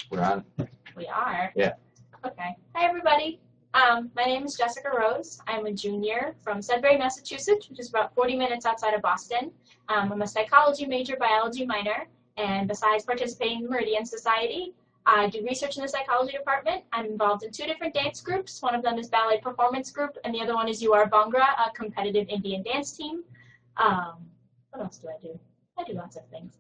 We're on. We are? Yeah. Okay. Hi, everybody. My name is Jessica Rose. I'm a junior from Sudbury, Massachusetts, which is about 40 minutes outside of Boston. I'm a psychology major, biology minor, and besides participating in the Meridian Society, I do research in the psychology department. I'm involved in 2 different dance groups. One of them is Ballet Performance Group, and the other one is UR Bhangra, a competitive Indian dance team. What else do I do? I do lots of things.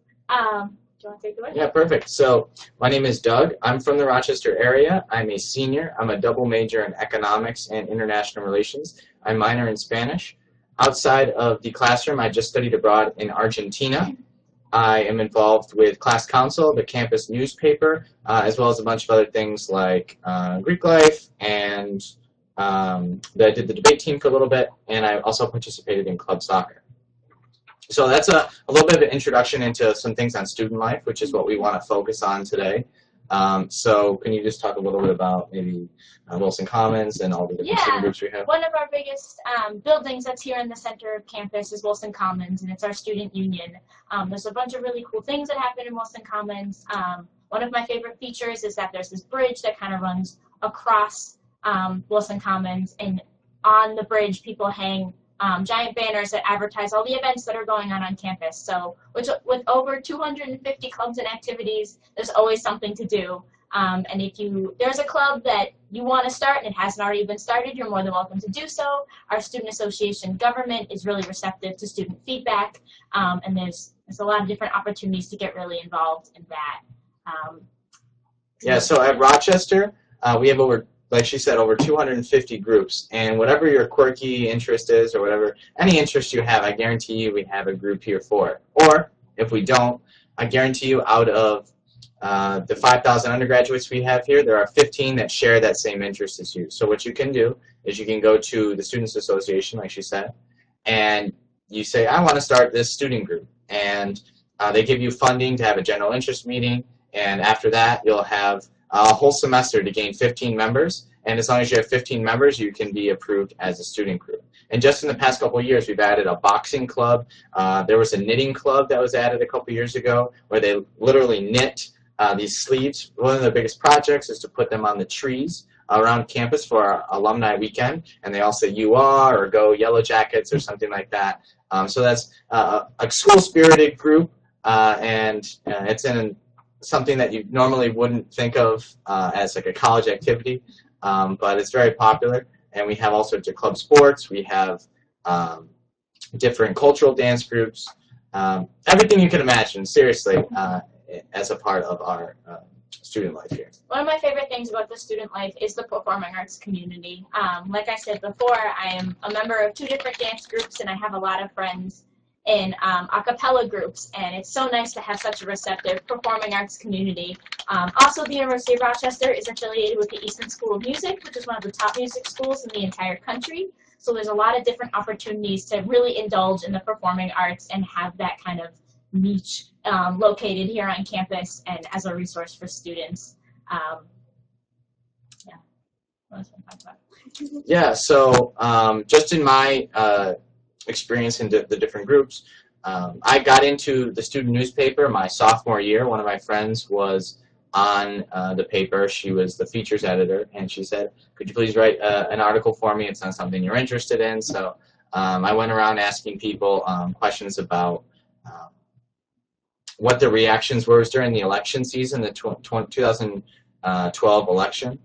Do you want to take the word? Yeah, perfect. So my name is Doug. I'm from the Rochester area. I'm a senior. I'm a double major in economics and international relations. I minor in Spanish. Outside of the classroom, I just studied abroad in Argentina. I am involved with class council, the campus newspaper, as well as a bunch of other things like Greek life, and I did the debate team for a little bit, and I also participated in club soccer. So that's a little bit of an introduction into some things on student life, which is what we want to focus on today. So can you just talk a little bit about maybe Wilson Commons and all the different student groups we have? One of our biggest buildings that's here in the center of campus is Wilson Commons, and it's our student union. There's a bunch of really cool things that happen in Wilson Commons. One of my favorite features is that there's this bridge that kind of runs across Wilson Commons, and on the bridge people hang giant banners that advertise all the events that are going on campus. So with over 250 clubs and activities, there's always something to do. And if there's a club that you want to start and it hasn't already been started, you're more than welcome to do so. Our student association government is really receptive to student feedback, and there's a lot of different opportunities to get really involved in that. Yeah, so at Rochester, we have over, like she said, over 250 groups, and whatever your quirky interest is, or whatever, any interest you have, I guarantee you we have a group here for it. Or, if we don't, I guarantee you out of the 5,000 undergraduates we have here, there are 15 that share that same interest as you. So what you can do is you can go to the Students Association, like she said, and you say, I want to start this student group. And they give you funding to have a general interest meeting, and after that you'll have a whole semester to gain 15 members, and as long as you have 15 members, you can be approved as a student group. And just in the past couple of years, we've added a boxing club. There was a knitting club that was added a couple years ago, where they literally knit these sleeves. One of the biggest projects is to put them on the trees around campus for our alumni weekend, and they all say "You are" or "Go Yellow Jackets" or something like that. So that's a school-spirited group, and it's in something that you normally wouldn't think of as like a college activity, but it's very popular. And we have all sorts of club sports. We have different cultural dance groups, everything you can imagine, seriously, as a part of our student life here. One of my favorite things about the student life is the performing arts community. Like I said before, I am a member of 2 different dance groups, and I have a lot of friends in a cappella groups, and it's so nice to have such a receptive performing arts community. Also, the University of Rochester is affiliated with the Eastman School of Music, which is one of the top music schools in the entire country. So there's a lot of different opportunities to really indulge in the performing arts and have that kind of niche located here on campus and as a resource for students. Yeah. What else can I talk about? Yeah, so just in my experience in the different groups, I got into the student newspaper my sophomore year. One of my friends was on the paper. She was the features editor, and she said, could you please write an article for me? It's not something you're interested in. So I went around asking people questions about what the reactions were during the election season, the 2012 election,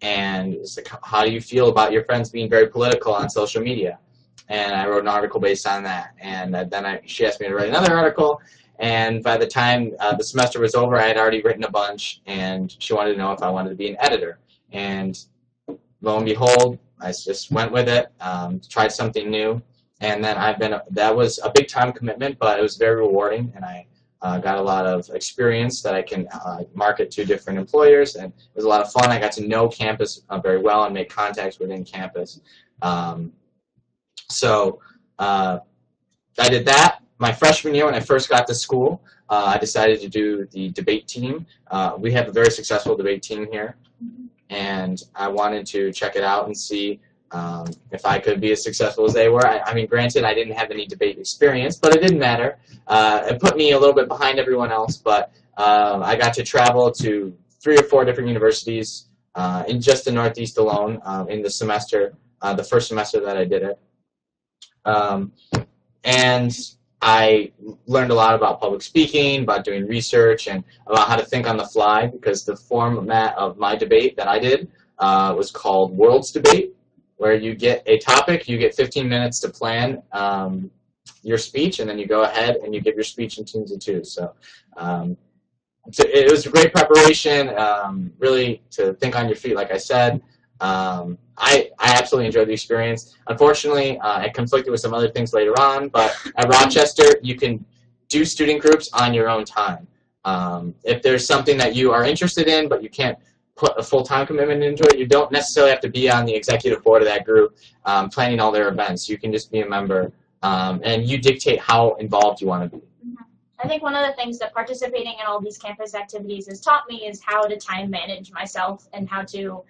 and it's like, how do you feel about your friends being very political on social media? And I wrote an article based on that. And then she asked me to write another article, and by the time the semester was over, I had already written a bunch, and she wanted to know if I wanted to be an editor. And lo and behold, I just went with it, tried something new, and then that was a big time commitment, but it was very rewarding, and I got a lot of experience that I can market to different employers, and it was a lot of fun. I got to know campus very well and make contacts within campus. So I did that. My freshman year, when I first got to school, I decided to do the debate team. We have a very successful debate team here, and I wanted to check it out and see if I could be as successful as they were. I mean, granted, I didn't have any debate experience, but it didn't matter. It put me a little bit behind everyone else, but I got to travel to 3 or 4 different universities in just the Northeast alone in the semester, the first semester that I did it. And I learned a lot about public speaking, about doing research, and about how to think on the fly, because the format of my debate that I did was called World's Debate, where you get a topic, you get 15 minutes to plan your speech, and then you go ahead and you give your speech in teams of 2. So it was a great preparation, really to think on your feet, like I said. I absolutely enjoyed the experience. Unfortunately, it conflicted with some other things later on, but at Rochester, you can do student groups on your own time. If there's something that you are interested in, but you can't put a full-time commitment into it, you don't necessarily have to be on the executive board of that group planning all their events. You can just be a member, and you dictate how involved you want to be. I think one of the things that participating in all these campus activities has taught me is how to time manage myself and how to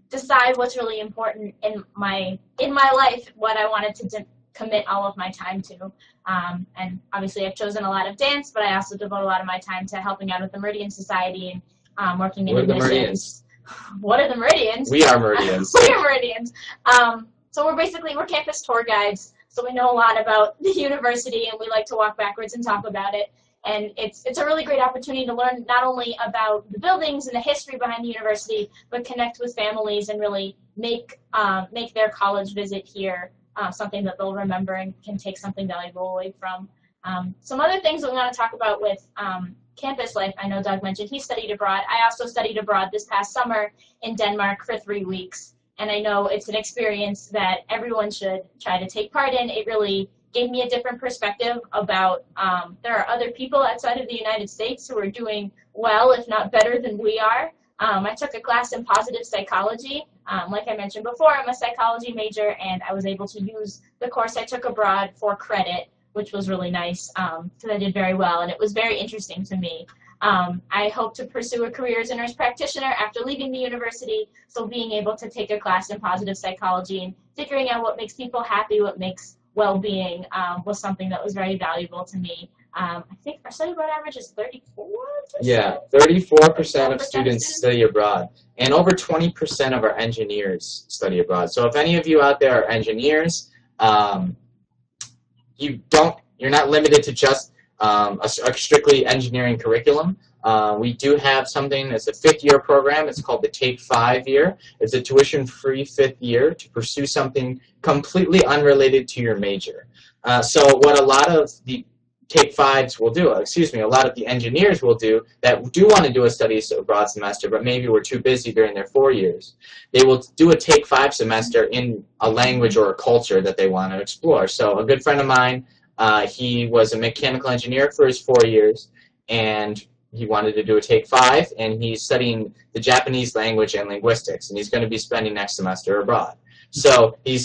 decide what's really important in my life, what I wanted to commit all of my time to. And obviously I've chosen a lot of dance, but I also devote a lot of my time to helping out with the Meridian Society and working in admissions. What are the Meridians? We are Meridians. We are Meridians. So we're campus tour guides, so we know a lot about the university, and we like to walk backwards and talk about it. And it's a really great opportunity to learn not only about the buildings and the history behind the university, but connect with families and really make their college visit here something that they'll remember and can take something valuable away from. Some other things that we want to talk about with campus life. I know Doug mentioned he studied abroad. I also studied abroad this past summer in Denmark for 3 weeks. And I know it's an experience that everyone should try to take part in. It really gave me a different perspective about there are other people outside of the United States who are doing well, if not better than we are. I took a class in positive psychology. Like I mentioned before, I'm a psychology major, and I was able to use the course I took abroad for credit, which was really nice because I did very well, and it was very interesting to me. I hope to pursue a career as a nurse practitioner after leaving the university, so being able to take a class in positive psychology and figuring out what makes people happy, what makes well-being was something that was very valuable to me. I think our study abroad average is 34%? Yeah, 34% of students study abroad, and over 20% of our engineers study abroad. So if any of you out there are engineers, you're not limited to just a strictly engineering curriculum. We do have something that's a 5th-year program. It's called the Take 5 year. It's a tuition-free 5th year to pursue something completely unrelated to your major. So what a lot of the Take 5s will do, a lot of the engineers will do that do want to do a study abroad semester, but maybe were too busy during their 4 years. They will do a Take 5 semester in a language or a culture that they want to explore. So a good friend of mine, he was a mechanical engineer for his 4 years, and he wanted to do a Take 5, and he's studying the Japanese language and linguistics, and he's going to be spending next semester abroad. So he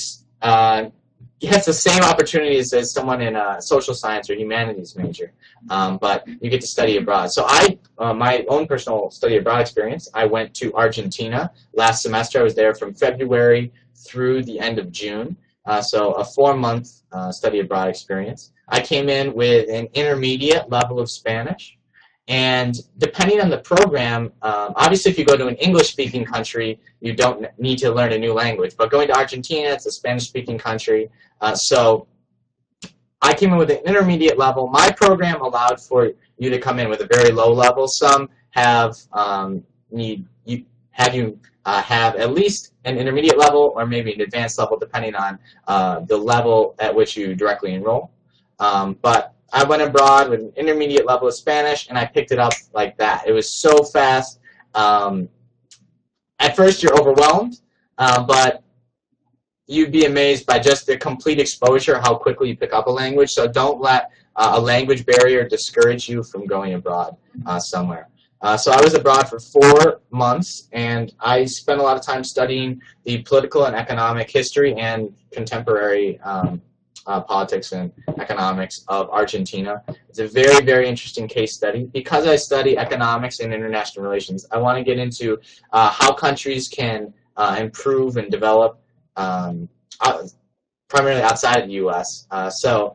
has the same opportunities as someone in a social science or humanities major, but you get to study abroad. So my own personal study abroad experience, I went to Argentina last semester. I was there from February through the end of June. So a 4-month study abroad experience. I came in with an intermediate level of Spanish, and depending on the program, obviously if you go to an English-speaking country, you don't need to learn a new language. But going to Argentina, it's a Spanish-speaking country. So I came in with an intermediate level. My program allowed for you to come in with a very low level. Some have have at least an intermediate level or maybe an advanced level, depending on the level at which you directly enroll. But I went abroad with an intermediate level of Spanish, and I picked it up like that. It was so fast. At first, you're overwhelmed, but you'd be amazed by just the complete exposure, how quickly you pick up a language. So don't let a language barrier discourage you from going abroad somewhere. So I was abroad for 4 months, and I spent a lot of time studying the political and economic history and contemporary politics and economics of Argentina. It's a very, very interesting case study. Because I study economics and international relations, I want to get into how countries can improve and develop primarily outside of the U.S. So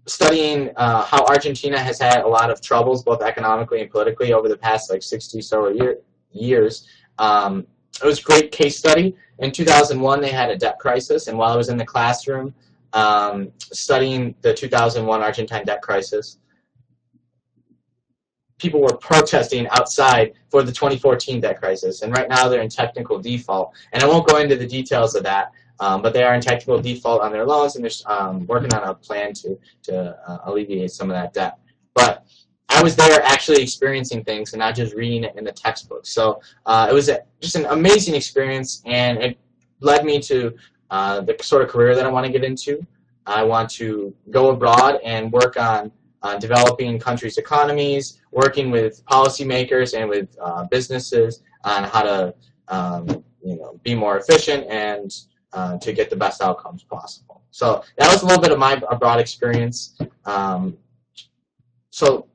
studying how Argentina has had a lot of troubles, both economically and politically, over the past like 60 so years. It was a great case study. In 2001, they had a debt crisis, and while I was in the classroom studying the 2001 Argentine debt crisis, people were protesting outside for the 2014 debt crisis, and right now they're in technical default. And I won't go into the details of that, but they are in technical default on their loans, and they're working on a plan to alleviate some of that debt. But I was there actually experiencing things and not just reading it in the textbook. So it was just an amazing experience, and it led me to the sort of career that I want to get into. I want to go abroad and work on developing countries' economies, working with policymakers and with businesses on how to be more efficient and to get the best outcomes possible. So that was a little bit of my abroad experience. So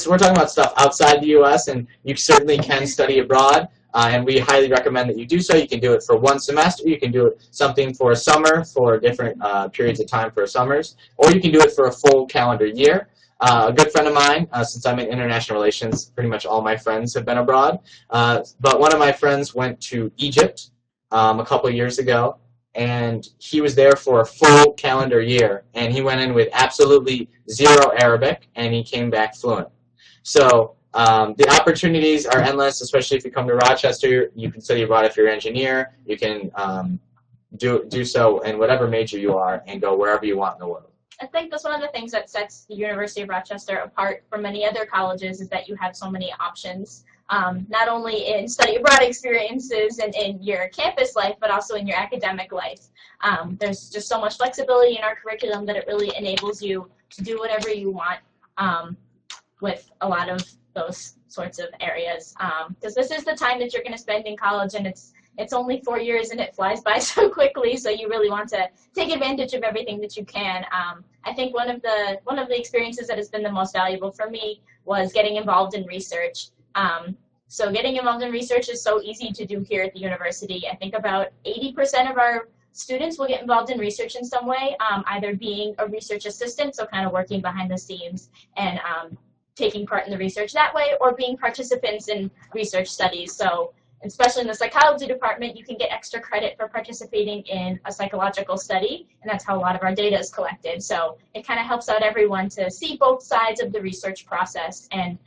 we're talking about stuff outside the U.S., and you certainly can study abroad, and we highly recommend that you do so. You can do it for one semester, you can do it something for a summer, for different periods of time for summers, or you can do it for a full calendar year. A good friend of mine, since I'm in international relations, pretty much all my friends have been abroad, but one of my friends went to Egypt a couple of years ago, and he was there for a full calendar year, and he went in with absolutely zero Arabic, and he came back fluent. So the opportunities are endless, especially if you come to Rochester. You can study abroad if you're an engineer. You can do so in whatever major you are and go wherever you want in the world. I think that's one of the things that sets the University of Rochester apart from many other colleges, is that you have so many options, not only in study abroad experiences and in your campus life, but also in your academic life. There's just so much flexibility in our curriculum that it really enables you to do whatever you want with a lot of those sorts of areas. Because this is the time that you're going to spend in college, and it's only 4 years and it flies by so quickly, so you really want to take advantage of everything that you can. I think one of the experiences that has been the most valuable for me was getting involved in research. So getting involved in research is so easy to do here at the university. I think about 80% of our students will get involved in research in some way, either being a research assistant, so kind of working behind the scenes and taking part in the research that way, or being participants in research studies. So especially in the psychology department, you can get extra credit for participating in a psychological study, and that's how a lot of our data is collected. So it kind of helps out everyone to see both sides of the research process, and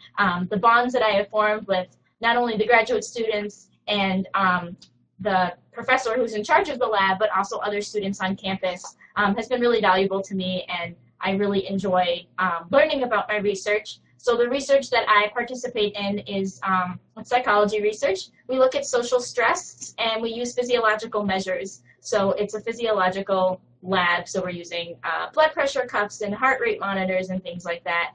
the bonds that I have formed with not only the graduate students and the professor who's in charge of the lab, but also other students on campus has been really valuable to me, and I really enjoy learning about my research. So the research that I participate in is psychology research. We look at social stress, and we use physiological measures. So it's a physiological lab, so we're using blood pressure cuffs and heart rate monitors and things like that.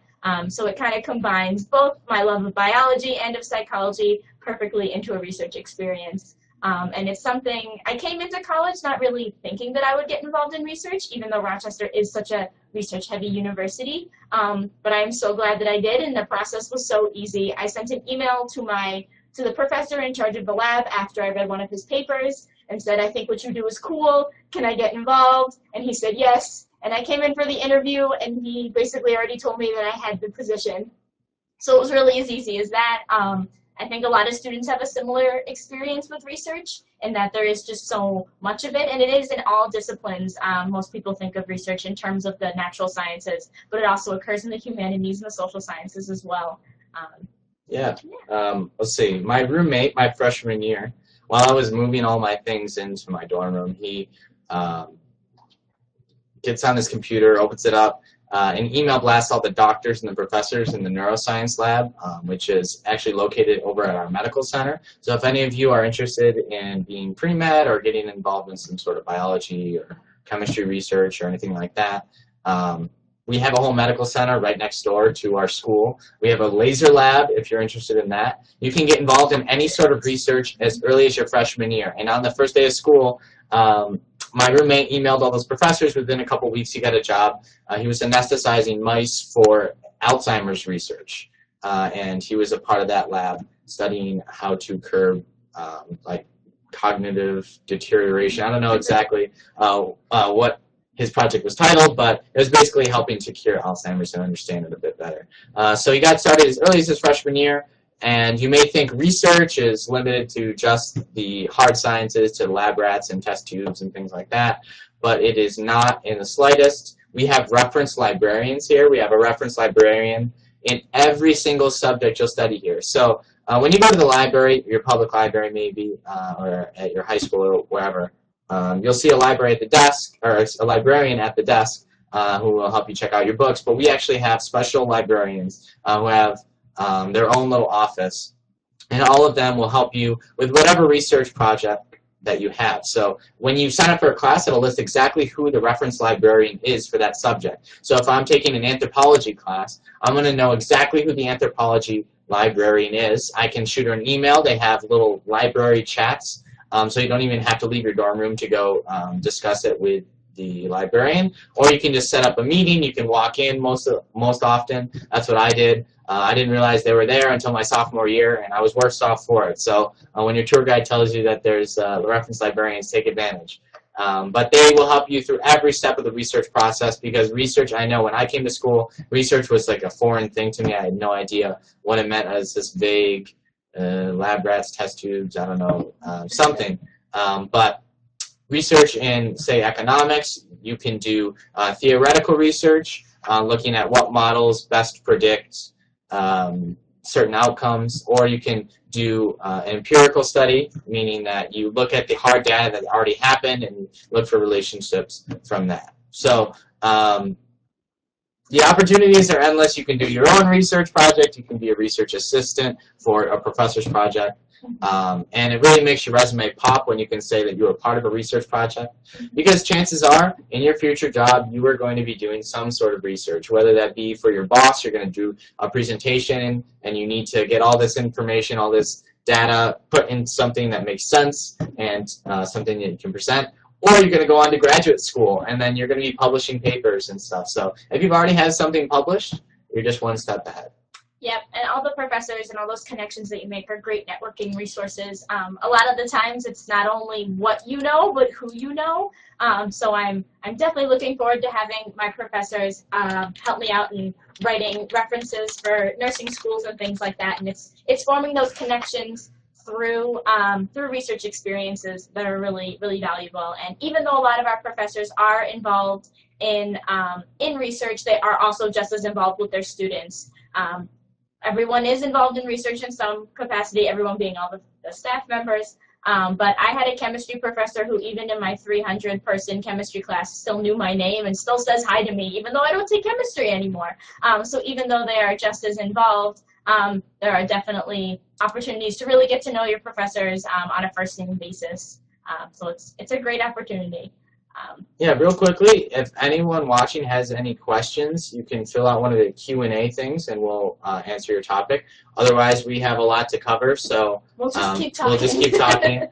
So it kind of combines both my love of biology and of psychology perfectly into a research experience. And it's something, I came into college not really thinking that I would get involved in research, even though Rochester is such a research-heavy university. But I'm so glad that I did, and the process was so easy. I sent an email to the professor in charge of the lab after I read one of his papers and said, I think what you do is cool. Can I get involved? And he said yes. And I came in for the interview, and he basically already told me that I had the position. So it was really as easy as that. I think a lot of students have a similar experience with research, in that there is just so much of it, and it is in all disciplines. Most people think of research in terms of the natural sciences, but it also occurs in the humanities and the social sciences as well. Let's see. My roommate, my freshman year, while I was moving all my things into my dorm room, he gets on his computer, opens it up, an email blasts all the doctors and the professors in the neuroscience lab, which is actually located over at our medical center. So if any of you are interested in being pre-med or getting involved in some sort of biology or chemistry research or anything like that, we have a whole medical center right next door to our school. We have a laser lab if you're interested in that. You can get involved in any sort of research as early as your freshman year. And on the first day of school, my roommate emailed all those professors. Within a couple weeks, he got a job. He was anesthetizing mice for Alzheimer's research. And he was a part of that lab studying how to curb like cognitive deterioration. I don't know exactly what his project was titled, but it was basically helping to cure Alzheimer's and understand it a bit better. So he got started as early as his freshman year, and you may think research is limited to just the hard sciences, to lab rats and test tubes and things like that, but it is not in the slightest. We have reference librarians here. We have a reference librarian in every single subject you'll study here. So when you go to the library, your public library maybe, or at your high school or wherever, you'll see a library at the desk, or a librarian at the desk who will help you check out your books. But we actually have special librarians who have their own little office, and all of them will help you with whatever research project that you have. So when you sign up for a class, it'll list exactly who the reference librarian is for that subject. So if I'm taking an anthropology class, I'm going to know exactly who the anthropology librarian is. I can shoot her an email. They have little library chats, so you don't even have to leave your dorm room to go discuss it with the librarian, or you can just set up a meeting. You can walk in most often. That's what I did. I didn't realize they were there until my sophomore year, and I was worse off for it. So when your tour guide tells you that there's reference librarians, take advantage. But they will help you through every step of the research process, because research, I know when I came to school, research was like a foreign thing to me. I had no idea what it meant as this vague lab rats, test tubes, I don't know, something. But research in, say, economics, you can do theoretical research, looking at what models best predict certain outcomes, or you can do an empirical study, meaning that you look at the hard data that already happened and look for relationships from that. So the opportunities are endless. You can do your own research project. You can be a research assistant for a professor's project. And it really makes your resume pop when you can say that you were part of a research project, because chances are in your future job you are going to be doing some sort of research, whether that be for your boss. You're going to do a presentation and you need to get all this information, all this data put in something that makes sense and something that you can present, or you're going to go on to graduate school and then you're going to be publishing papers and stuff. So if you've already had something published, you're just one step ahead. Yep, and all the professors and all those connections that you make are great networking resources. A lot of the times it's not only what you know, but who you know. So I'm definitely looking forward to having my professors help me out in writing references for nursing schools and things like that. And it's forming those connections through research experiences that are really, really valuable. And even though a lot of our professors are involved in research, they are also just as involved with their students. Everyone is involved in research in some capacity, everyone being all the staff members. But I had a chemistry professor who, even in my 300-person chemistry class, still knew my name and still says hi to me, even though I don't take chemistry anymore. So even though they are just as involved, there are definitely opportunities to really get to know your professors on a first-name basis. So it's a great opportunity. Yeah, real quickly, if anyone watching has any questions, you can fill out one of the Q&A things and we'll answer your topic. Otherwise, we have a lot to cover, so we'll just keep talking. We'll just keep talking.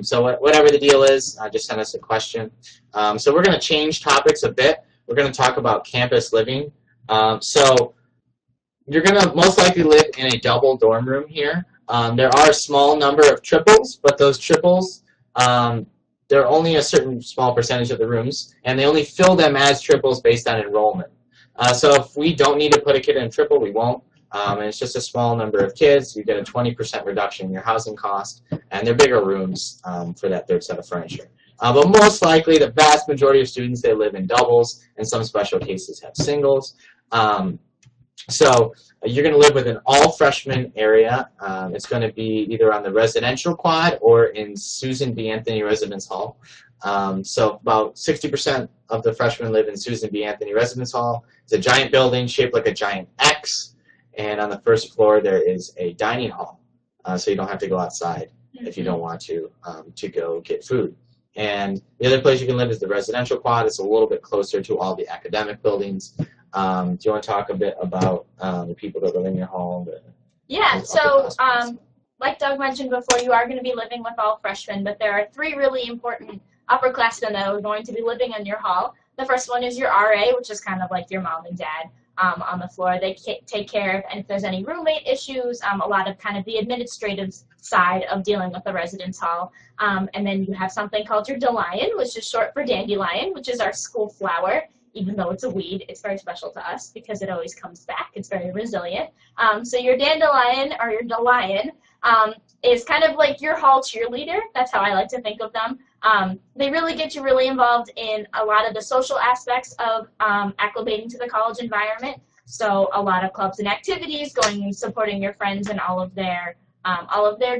So whatever the deal is, just send us a question. So we're going to change topics a bit. We're going to talk about campus living. So you're going to most likely live in a double dorm room here. There are a small number of triples, but those triples, there are only a certain small percentage of the rooms, and they only fill them as triples based on enrollment. So if we don't need to put a kid in a triple, we won't. And it's just a small number of kids. You get a 20% reduction in your housing cost, and they're bigger rooms for that third set of furniture. But most likely, the vast majority of students, they live in doubles, and some special cases have singles. So you're going to live with an all-freshman area. It's going to be either on the residential quad or in Susan B. Anthony Residence Hall. So about 60% of the freshmen live in Susan B. Anthony Residence Hall. It's a giant building shaped like a giant X, and on the first floor there is a dining hall. So you don't have to go outside if you don't want to go get food. And the other place you can live is the residential quad. It's a little bit closer to all the academic buildings. Do you want to talk a bit about the people that live in your home? Yeah, so like Doug mentioned before, you are going to be living with all freshmen, but there are 3 really important upperclassmen that are going to be living in your hall. The first one is your RA, which is kind of like your mom and dad. on the floor. They take care of, and if there's any roommate issues, a lot of kind of the administrative side of dealing with the residence hall. And then you have something called your dandelion, which is short for dandelion, which is our school flower. Even though it's a weed, it's very special to us because it always comes back. It's very resilient. So your dandelion or your dandelion is kind of like your hall cheerleader. That's how I like to think of them. They really get you really involved in a lot of the social aspects of acclimating to the college environment. So a lot of clubs and activities, going and supporting your friends and all of their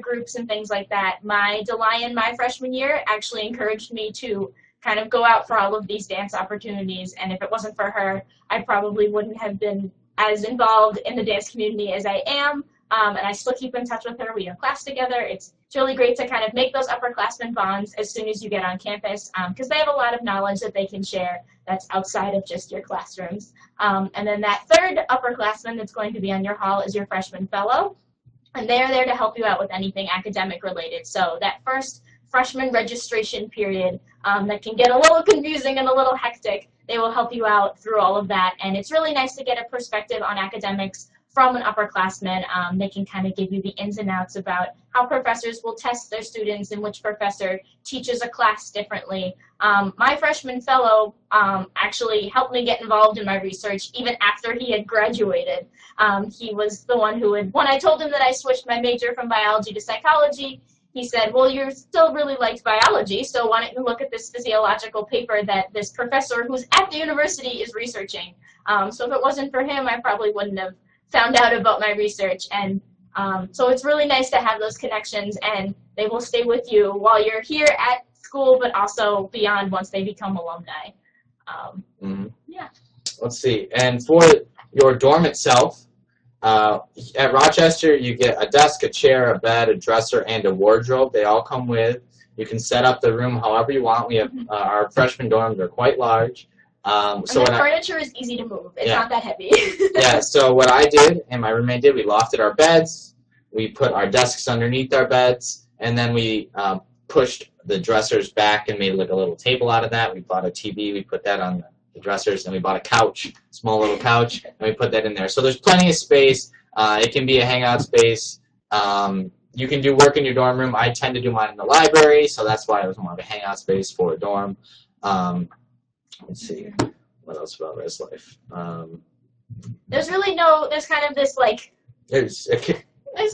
groups and things like that. My dandelion my freshman year actually encouraged me to kind of go out for all of these dance opportunities, and if it wasn't for her, I probably wouldn't have been as involved in the dance community as I am, and I still keep in touch with her. We have class together. It's really great to kind of make those upperclassmen bonds as soon as you get on campus, because they have a lot of knowledge that they can share that's outside of just your classrooms. And then that third upperclassman that's going to be on your hall is your freshman fellow, and they're there to help you out with anything academic related. So that first freshman registration period that can get a little confusing and a little hectic, they will help you out through all of that. And it's really nice to get a perspective on academics from an upperclassman. They can kind of give you the ins and outs about how professors will test their students and which professor teaches a class differently. My freshman fellow actually helped me get involved in my research even after he had graduated. He was the one who had, when I told him that I switched my major from biology to psychology, he said, well, you still really liked biology, so why don't you look at this physiological paper that this professor who's at the university is researching. So if it wasn't for him, I probably wouldn't have found out about my research. And so it's really nice to have those connections, and they will stay with you while you're here at school, but also beyond once they become alumni. Yeah. Let's see. And for your dorm itself, at Rochester, you get a desk, a chair, a bed, a dresser, and a wardrobe. They all come with. You can set up the room however you want. We have our freshman dorms are quite large. So the furniture is easy to move. It's not that heavy. Yeah, so what I did and my roommate did, we lofted our beds, we put our desks underneath our beds, and then we pushed the dressers back and made like a little table out of that. We bought a TV, we put that on the dressers, and we bought a couch, small little couch, and we put that in there. So there's plenty of space. It can be a hangout space. You can do work in your dorm room. I tend to do mine in the library, so that's why it was more of a hangout space for a dorm. Let's see, what else about Res Life? There's really no, there's kind of this like, there's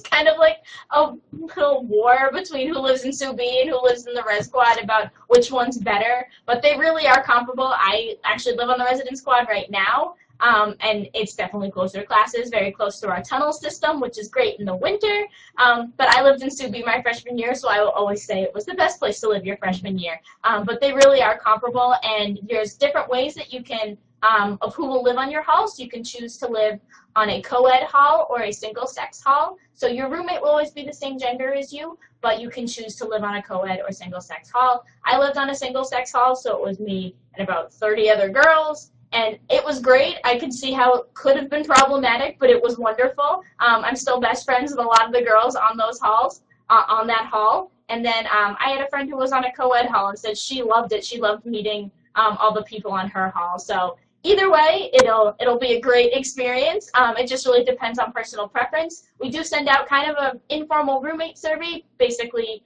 kind of like a little war between who lives in Sub and who lives in the Res Squad about which one's better, but they really are comparable. I actually live on the residence squad right now, and it's definitely closer to classes, very close to our tunnel system, which is great in the winter, but I lived in Sub my freshman year, so I will always say it was the best place to live your freshman year, but they really are comparable, and there's different ways that you can of who will live on your hall. So you can choose to live on a co-ed hall or a single-sex hall. So your roommate will always be the same gender as you, but you can choose to live on a co-ed or single-sex hall. I lived on a single-sex hall, so it was me and about 30 other girls, and it was great. I could see how it could have been problematic, but it was wonderful. I'm still best friends with a lot of the girls on those halls, on that hall. And then I had a friend who was on a co-ed hall and said she loved it. She loved meeting all the people on her hall. So either way, it'll be a great experience. It just really depends on personal preference. We do send out kind of an informal roommate survey, basically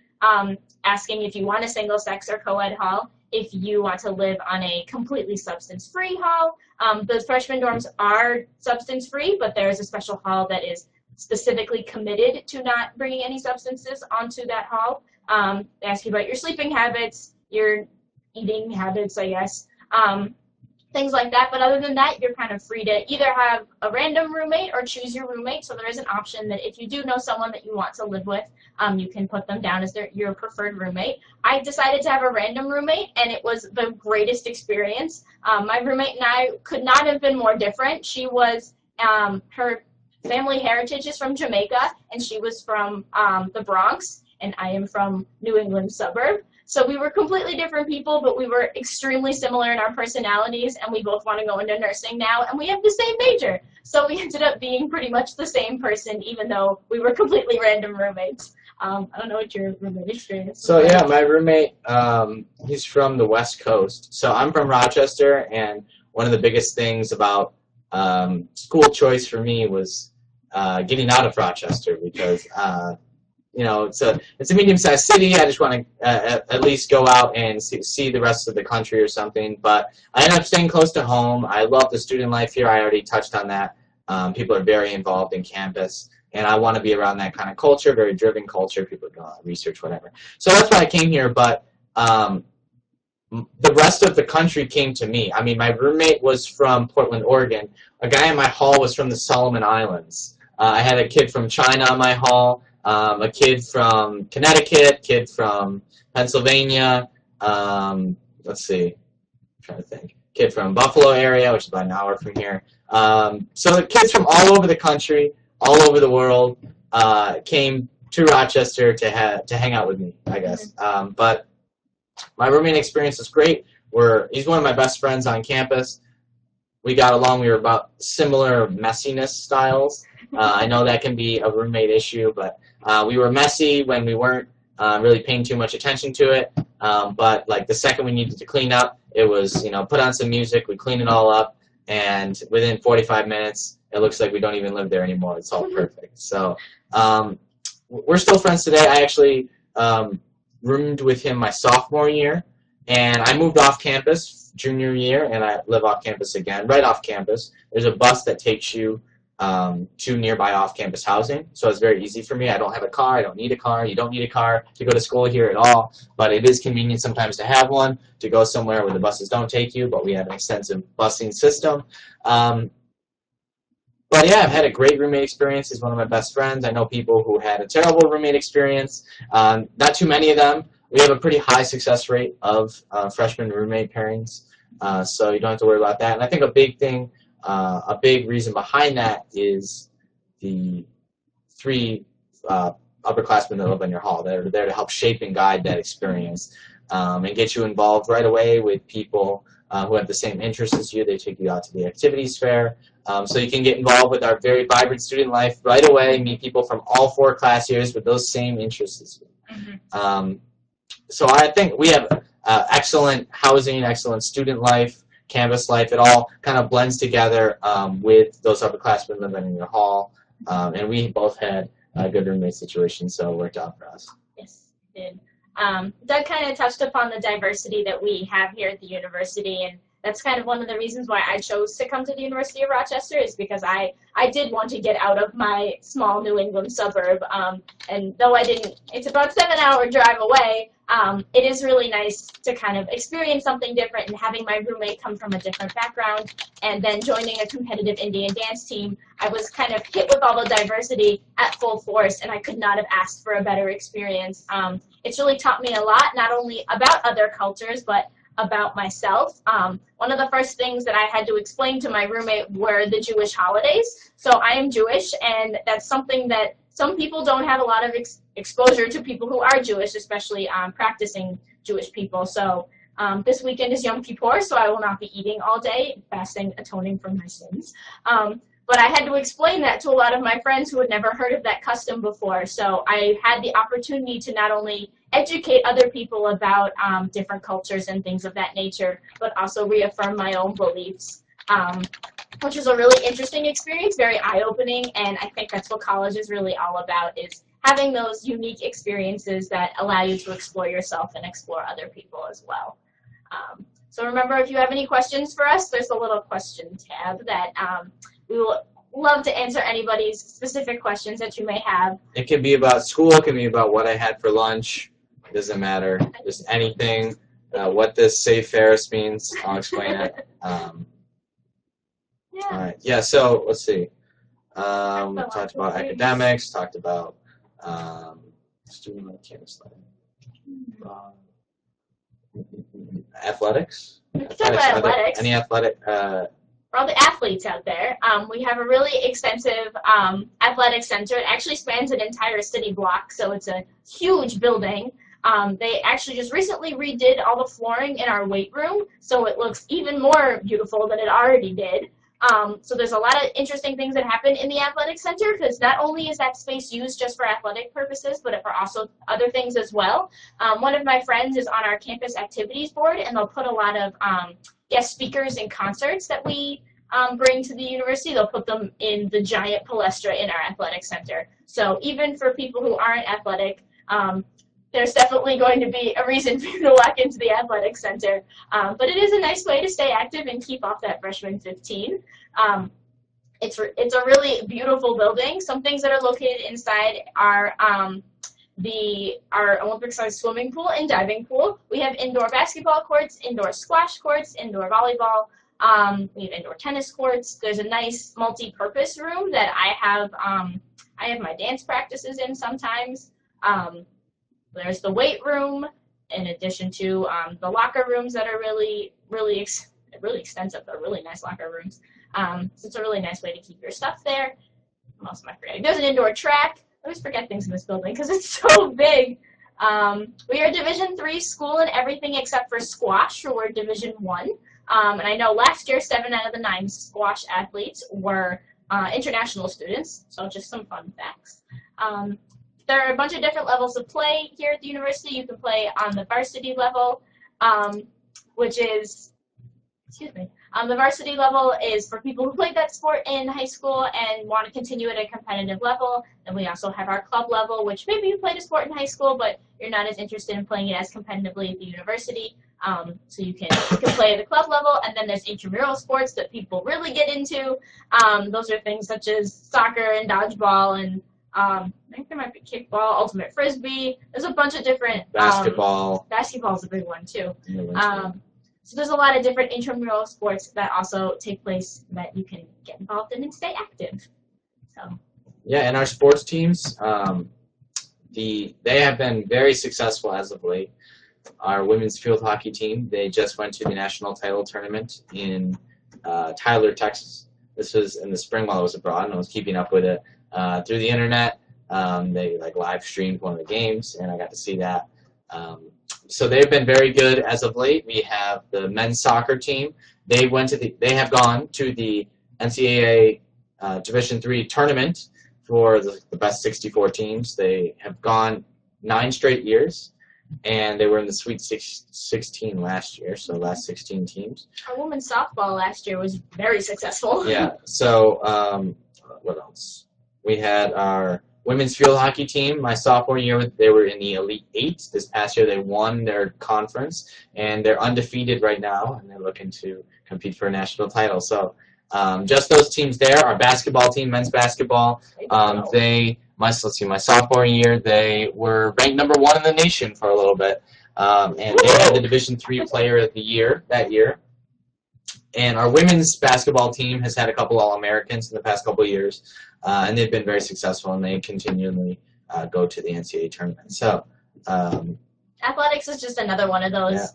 asking if you want a single-sex or co-ed hall, if you want to live on a completely substance-free hall. The freshman dorms are substance-free, but there is a special hall that is specifically committed to not bringing any substances onto that hall. They ask you about your sleeping habits, your eating habits, I guess. Things like that, but other than that, you're kind of free to either have a random roommate or choose your roommate. So there is an option that if you do know someone that you want to live with, you can put them down as your preferred roommate. I decided to have a random roommate, and it was the greatest experience. My roommate and I could not have been more different. She was, her family heritage is from Jamaica, and she was from the Bronx, and I am from New England suburb. So we were completely different people, but we were extremely similar in our personalities, and we both want to go into nursing now, and we have the same major. So we ended up being pretty much the same person, even though we were completely random roommates. I don't know what your roommate experience was. So yeah, my roommate, he's from the West Coast. So I'm from Rochester, and one of the biggest things about school choice for me was getting out of Rochester because you know, it's a medium-sized city. I just want to at least go out and see the rest of the country or something. But I ended up staying close to home. I love the student life here. I already touched on that. People are very involved in campus, and I want to be around that kind of culture, very driven culture. People go out, research, whatever. So that's why I came here. But the rest of the country came to me. I mean, my roommate was from Portland, Oregon. A guy in my hall was from the Solomon Islands. I had a kid from China on my hall. A kid from Connecticut, kid from Pennsylvania, let's see, I'm trying to think, kid from Buffalo area, which is about an hour from here. So the kids from all over the country, all over the world, came to Rochester to hang out with me, I guess. But my roommate experience was great. He's one of my best friends on campus. We got along. We were about similar messiness styles. I know that can be a roommate issue, but we were messy when we weren't really paying too much attention to it. But like the second we needed to clean up, it was, you know, put on some music, we clean it all up, and within 45 minutes, it looks like we don't even live there anymore. It's all perfect. So we're still friends today. I actually roomed with him my sophomore year, and I moved off campus junior year, and I live off campus again, right off campus. There's a bus that takes you to nearby off-campus housing, so it's very easy for me. I don't have a car. I don't need a car. You don't need a car to go to school here at all, but it is convenient sometimes to have one to go somewhere where the buses don't take you, but we have an extensive busing system. But yeah, I've had a great roommate experience. He's one of my best friends. I know people who had a terrible roommate experience. Not too many of them. We have a pretty high success rate of freshman roommate pairings, so you don't have to worry about that. And I think a big thing, a big reason behind that is the three upperclassmen that live in your hall. They're there to help shape and guide that experience and get you involved right away with people who have the same interests as you. They take you out to the activities fair. So you can get involved with our very vibrant student life right away, meet people from all 4 class years with those same interests as you. So I think we have excellent housing, excellent student life, campus life. It all kind of blends together with those upperclassmen living in your hall. And we both had a good roommate situation, so it worked out for us. Yes, it did. Doug kind of touched upon the diversity that we have here at the university, and that's kind of one of the reasons why I chose to come to the University of Rochester, is because I did want to get out of my small New England suburb, and though I didn't, it's about a 7-hour drive away, it is really nice to kind of experience something different, and having my roommate come from a different background and then joining a competitive Indian dance team, I was kind of hit with all the diversity at full force, and I could not have asked for a better experience. It's really taught me a lot, not only about other cultures, but about myself. One of the first things that I had to explain to my roommate were the Jewish holidays. So I am Jewish, and that's something that some people don't have a lot of exposure to, people who are Jewish, especially practicing Jewish people. So this weekend is Yom Kippur, so I will not be eating all day, fasting, atoning for my sins. But I had to explain that to a lot of my friends who had never heard of that custom before. So I had the opportunity to not only educate other people about different cultures and things of that nature, but also reaffirm my own beliefs, which was a really interesting experience, very eye-opening, and I think that's what college is really all about, is having those unique experiences that allow you to explore yourself and explore other people as well. So remember, if you have any questions for us, there's a little question tab that we will love to answer anybody's specific questions that you may have. It can be about school, it can be about what I had for lunch. It doesn't matter. Just anything. What this Save Ferris means, I'll explain it. Yeah. All right. Yeah, so let's see. We talked about academics, talked about student life, campus life. Athletics? We can talk about athletics. Any athletic? For all the athletes out there, we have a really extensive athletic center. It actually spans an entire city block, so it's a huge building. They actually just recently redid all the flooring in our weight room, so it looks even more beautiful than it already did. So there's a lot of interesting things that happen in the athletic center, because not only is that space used just for athletic purposes, but for also other things as well. One of my friends is on our campus activities board, and they'll put a lot of guest speakers and concerts that we bring to the university, they'll put them in the giant palestra in our athletic center. So even for people who aren't athletic, there's definitely going to be a reason for you to walk into the athletic center. But it is a nice way to stay active and keep off that freshman 15. It's a really beautiful building. Some things that are located inside are our Olympic-sized swimming pool and diving pool. We have indoor basketball courts, indoor squash courts, indoor volleyball. We have indoor tennis courts. There's a nice multi-purpose room that I have my dance practices in sometimes. There's the weight room, in addition to the locker rooms that are really extensive. They're really nice locker rooms. So it's a really nice way to keep your stuff there. What else am I forgetting? There's an indoor track. I always forget things in this building because it's so big. We are Division III school in everything except for squash, so we're Division I. And I know last year 7 out of the 9 squash athletes were international students, so just some fun facts. There are a bunch of different levels of play here at the university. You can play on the varsity level, which is, the varsity level is for people who played that sport in high school and want to continue at a competitive level. And we also have our club level, which maybe you played a sport in high school, but you're not as interested in playing it as competitively at the university. So you can play at the club level. And then there's intramural sports that people really get into. Those are things such as soccer and dodgeball and I think there might be kickball, ultimate frisbee. There's a bunch of different basketball. Basketball's a big one too. So there's a lot of different intramural sports that also take place that you can get involved in and stay active. So. Yeah, and our sports teams, they have been very successful as of late. Our women's field hockey team, they just went to the national title tournament in Tyler, Texas. This was in the spring while I was abroad, and I was keeping up with it through the internet. They live streamed one of the games, and I got to see that. So they've been very good as of late. We have the men's soccer team. They have gone to the NCAA Division III tournament for the best 64 teams. They have gone 9 straight years, and they were in the Sweet 16 last year, so last 16 teams. Our women's softball last year was very successful. Yeah, so what else? We had our women's field hockey team. My sophomore year, they were in the Elite 8. This past year, they won their conference, and they're undefeated right now, and they're looking to compete for a national title. So just those teams there. Our basketball team, men's basketball, my sophomore year, they were ranked number 1 in the nation for a little bit, and they had the Division III Player of the Year that year. And our women's basketball team has had a couple All-Americans in the past couple of years, and they've been very successful, and they continually go to the NCAA tournament. So, athletics is just another one of those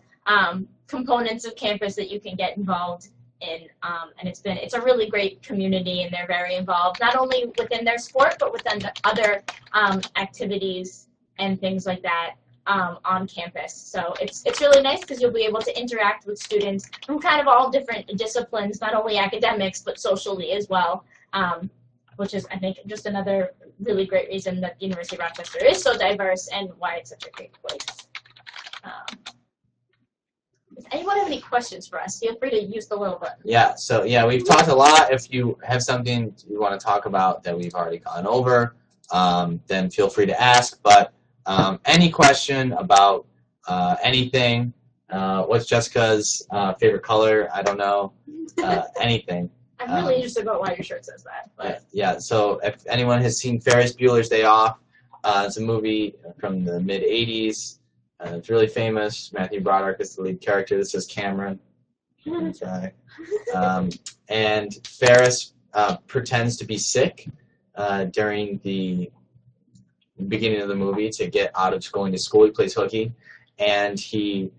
components of campus that you can get involved in, and it's a really great community, and they're very involved not only within their sport but within the other activities and things like that on campus. So it's really nice because you'll be able to interact with students from kind of all different disciplines, not only academics but socially as well, which is, I think, just another really great reason that the University of Rochester is so diverse and why it's such a great place. Does anyone have any questions for us? Feel free to use the little button. Yeah, so we've talked a lot. If you have something you want to talk about that we've already gone over, then feel free to ask. But any question about anything, what's Jessica's favorite color? I don't know. Anything. I'm really interested about why your shirt says that. But. Yeah, so if anyone has seen Ferris Bueller's Day Off, it's a movie from the mid-'80s. It's really famous. Matthew Broderick is the lead character. This is Cameron. And Ferris pretends to be sick during the beginning of the movie to get out of going to school. He plays hooky, and he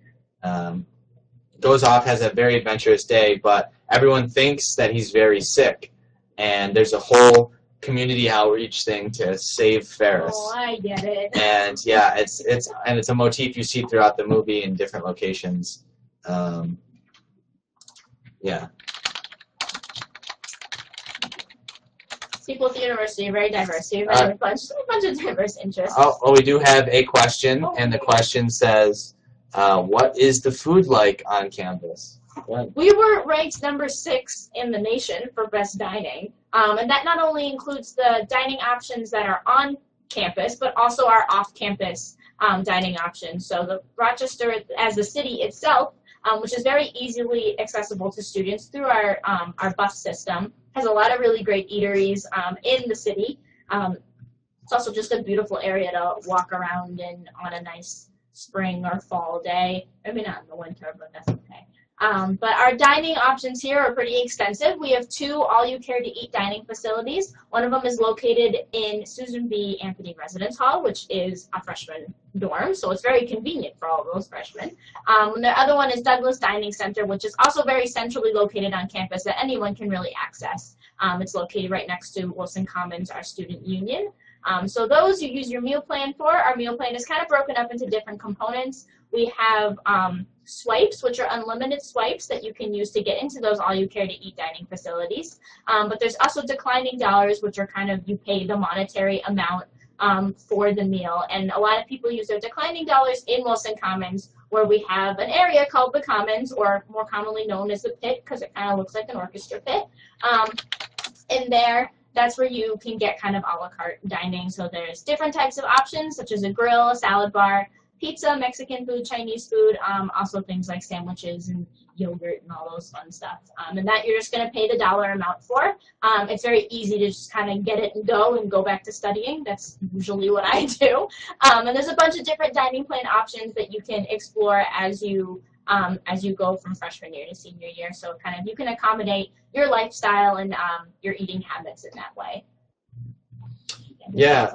goes off, has a very adventurous day, but everyone thinks that he's very sick, and there's a whole community outreach thing to save Ferris. Oh, I get it. And yeah, it's a motif you see throughout the movie in different locations. Yeah. People at the university are very diverse. You have a bunch of diverse interests. Oh, we do have a question, and the question says, what is the food like on campus? We were ranked number 6 in the nation for best dining, and that not only includes the dining options that are on campus, but also our off-campus dining options. So the Rochester, as the city itself, which is very easily accessible to students through our bus system, has a lot of really great eateries in the city. It's also just a beautiful area to walk around in on a nice spring or fall day. Maybe not in the winter, but that's okay. But our dining options here are pretty extensive. We have 2 all-you-care-to-eat dining facilities. One of them is located in Susan B. Anthony Residence Hall, which is a freshman dorm, so it's very convenient for all those freshmen. The other one is Douglas Dining Center, which is also very centrally located on campus that anyone can really access. It's located right next to Wilson Commons, our student union. So those you use your meal plan for. Our meal plan is kind of broken up into different components. We have swipes, which are unlimited swipes that you can use to get into those all-you-care-to-eat dining facilities. But there's also declining dollars, which are kind of you pay the monetary amount for the meal. And a lot of people use their declining dollars in Wilson Commons, where we have an area called the Commons, or more commonly known as the Pit, because it kind of looks like an orchestra pit. In there, that's where you can get kind of a la carte dining. So there's different types of options, such as a grill, a salad bar, pizza, Mexican food, Chinese food, also things like sandwiches and yogurt and all those fun stuff. And that you're just going to pay the dollar amount for. It's very easy to just kind of get it and go back to studying. That's usually what I do. And there's a bunch of different dining plan options that you can explore as you go from freshman year to senior year. So kind of you can accommodate your lifestyle and your eating habits in that way. Yeah,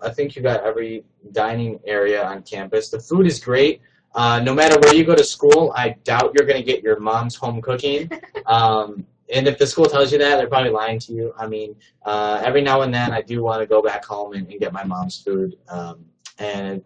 I think you got every dining area on campus. The food is great. No matter where you go to school, I doubt you're going to get your mom's home cooking. And if the school tells you that, they're probably lying to you. I mean, every now and then I do want to go back home and get my mom's food. And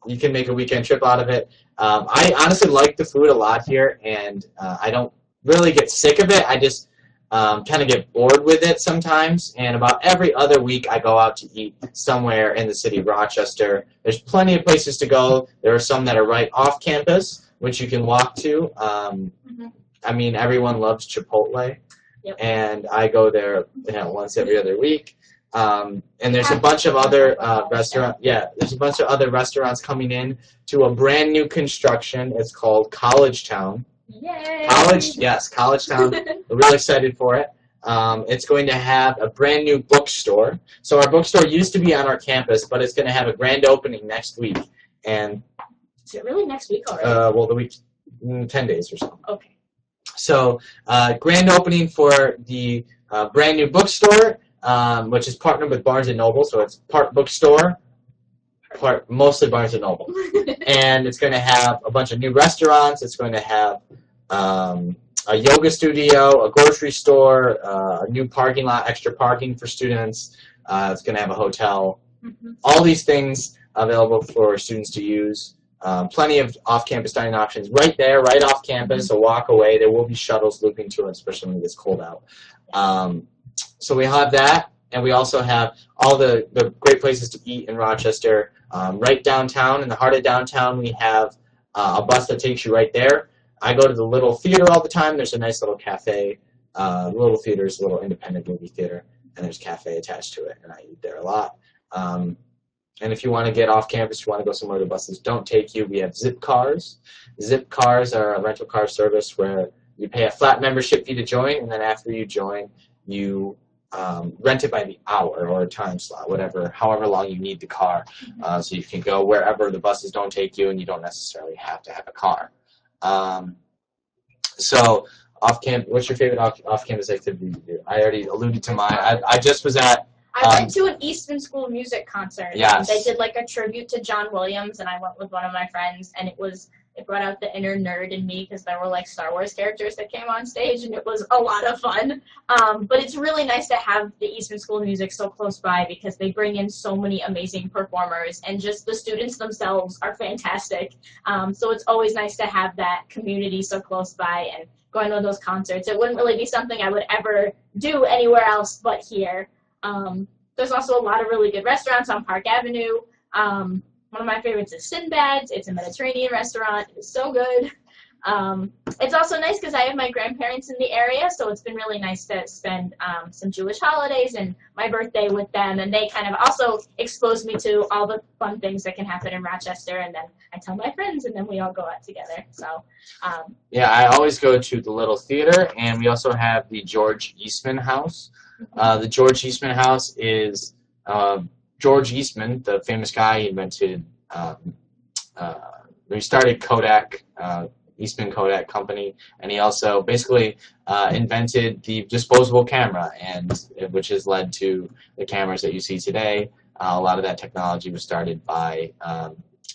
you can make a weekend trip out of it. I honestly like the food a lot here, and I don't really get sick of it. I just kind of get bored with it sometimes, and about every other week I go out to eat somewhere in the city of Rochester. There's plenty of places to go. There are some that are right off campus, which you can walk to. I mean, everyone loves Chipotle, Yep. and I go there once every other week. And there's a bunch of other restaurants. Yeah, there's a bunch of other restaurants coming in to a brand new construction. It's called College Town. Yay! College Town. We're really excited for it. It's going to have a brand new bookstore. So our bookstore used to be on our campus, but it's going to have a grand opening next week. And is it really next week already? Well, the week, 10 days or so. Okay. So grand opening for the brand new bookstore, which is partnered with Barnes & Noble. So it's part bookstore, part mostly Barnes & Noble. And it's going to have a bunch of new restaurants. It's going to have a yoga studio, a grocery store, a new parking lot, extra parking for students. It's going to have a hotel. All these things available for students to use. Plenty of off-campus dining options right there, right off campus, a walk away. There will be shuttles looping to it, especially when it gets cold out. So we have that, and we also have all the great places to eat in Rochester. Right downtown, in the heart of downtown, we have a bus that takes you right there. I go to the Little Theater all the time. There's a nice little cafe. Little Theater is a little independent movie theater, and there's a cafe attached to it, and I eat there a lot. And if you want to get off campus, you want to go somewhere the buses don't take you, we have Zip Cars. Zip Cars are a rental car service where you pay a flat membership fee to join, and then after you join, you rent it by the hour or a time slot, however long you need the car. So you can go wherever the buses don't take you, and you don't necessarily have to have a car. So off-campus, what's your favorite off-campus activity you do? I already alluded to mine. I just was at... I went to an Eastman School music concert. Yes. They did like a tribute to John Williams, and I went with one of my friends, and it brought out the inner nerd in me because there were like Star Wars characters that came on stage, and it was a lot of fun. But it's really nice to have the Eastman School of Music so close by because they bring in so many amazing performers, and just the students themselves are fantastic. So it's always nice to have that community so close by and going to those concerts. It wouldn't really be something I would ever do anywhere else but here. There's also a lot of really good restaurants on Park Avenue. One of my favorites is Sinbad's. It's a Mediterranean restaurant. It is so good. It's also nice because I have my grandparents in the area, so it's been really nice to spend some Jewish holidays and my birthday with them, and they kind of also expose me to all the fun things that can happen in Rochester, and then I tell my friends, and then we all go out together. So, Yeah, I always go to the Little Theater, and we also have the George Eastman House. The George Eastman House is George Eastman, the famous guy. He invented, he started Kodak, Eastman Kodak Company, and he also basically invented the disposable camera, and which has led to the cameras that you see today. A lot of that technology was started by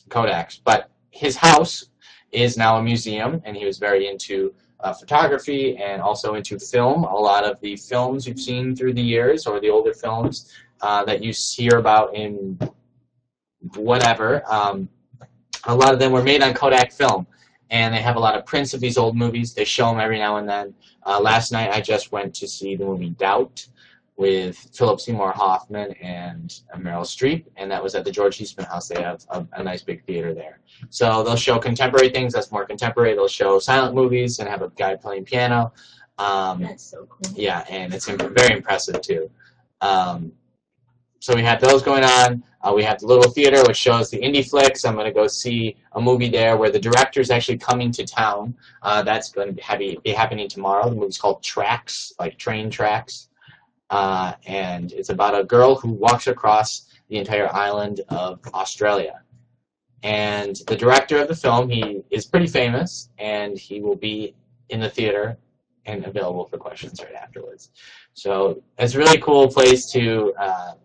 Kodaks, but his house is now a museum, and he was very into photography and also into film. A lot of the films you've seen through the years, or the older films that you hear about in whatever, a lot of them were made on Kodak film, and they have a lot of prints of these old movies. They show them every now and then. Last night I just went to see the movie Doubt with Philip Seymour Hoffman and Meryl Streep, and that was at the George Eastman House. They have a nice big theater there. So they'll show contemporary things that's more contemporary. They'll show silent movies and have a guy playing piano. that's so cool. Yeah, and it's very impressive too. So we have those going on. We have the Little Theater, which shows the indie flicks. I'm going to go see a movie there where the director is actually coming to town. That's going to be happening tomorrow. The movie's called Tracks, like train tracks. And it's about a girl who walks across the entire island of Australia. And the director of the film, he is pretty famous, and he will be in the theater and available for questions right afterwards. So it's a really cool place to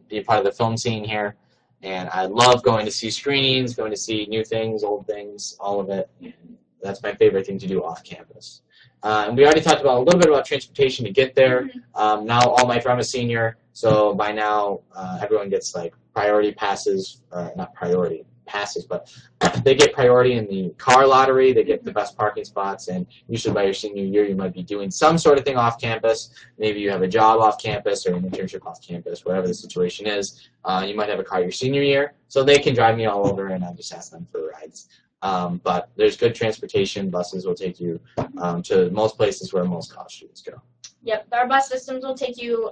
be a part of the film scene here. And I love going to see screenings, going to see new things, old things, all of it. And that's my favorite thing to do off campus. And we already talked about a little bit about transportation to get there. Now all my I'm a senior, so by now everyone gets like priority passes, not priority passes, but they get priority in the car lottery. They get the best parking spots, and usually by your senior year you might be doing some sort of thing off campus. Maybe you have a job off campus or an internship off campus, whatever the situation is. You might have a car your senior year, so they can drive me all over, and I just ask them for rides. But there's good transportation. Buses will take you to most places where most college students go. Yep, our bus systems will take you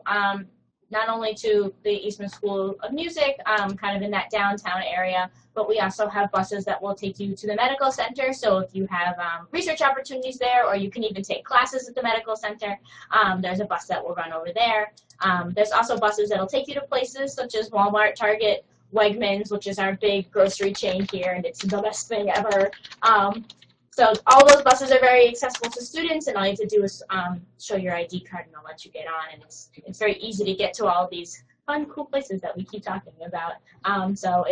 not only to the Eastman School of Music, kind of in that downtown area, but we also have buses that will take you to the medical center. So if you have research opportunities there, or you can even take classes at the medical center, there's a bus that will run over there. There's also buses that will take you to places such as Walmart, Target, Wegmans, which is our big grocery chain here, and it's the best thing ever. So all those buses are very accessible to students, and all you have to do is show your ID card, and they'll let you get on. And it's very easy to get to all these fun, cool places that we keep talking about. So